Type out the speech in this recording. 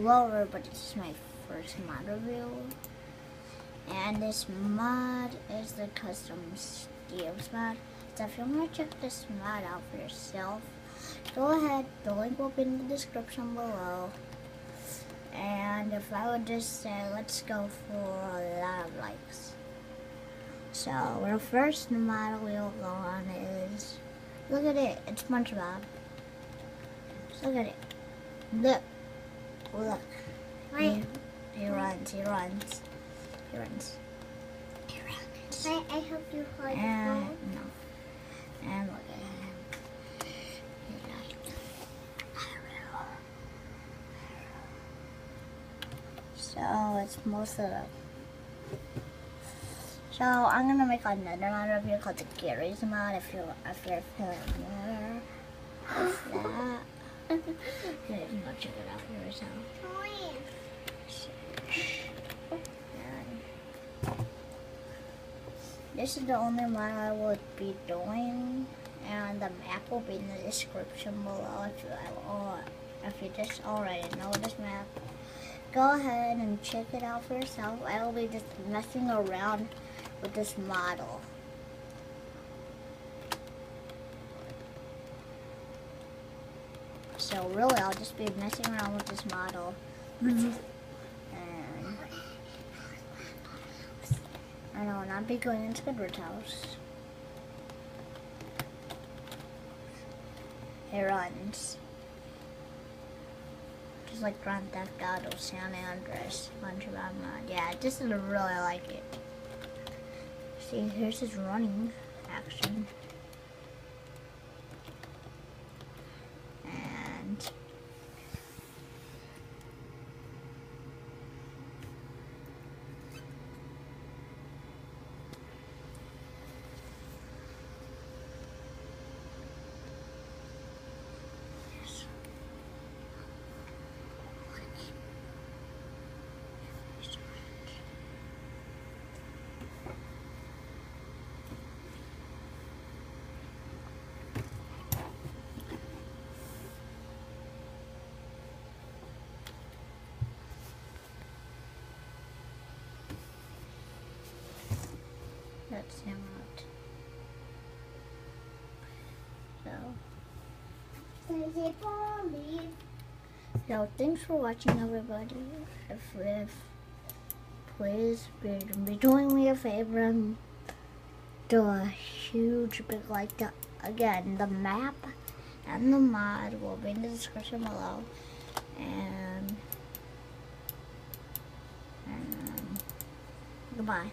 Hello everybody, this is my first mod review, and this mod is the custom Steve's mod. So if you want to check this mod out for yourself, go ahead, the link will be in the description below. And if I would just say, let's go for a lot of likes. So the first mod we'll go on is, look at it, it's SpongeBob. Look at it. Look. Look. Wait. He runs. He runs. Wait, I hope you hold the And phone. no. And look at him. He's like, so it's most of them. So I'm gonna make another mod review called the Gary's mod if you're familiar with that. You can go check it out for yourself. This is the only mod I will be doing, and the map will be in the description below if you just already know this map. Go ahead and check it out for yourself. I will be just messing around with this model. So really, I'll just be messing around with this model. And I will not be going into Edward's house. He runs. Just like Grand Theft Auto, San Andreas, SpongeBob mod. Yeah, this is really like it. See, here's his running action. And that's him out. So thanks for watching, everybody. If please be doing me a favor and do a huge big like. Again, the map and the mod will be in the description below. And goodbye.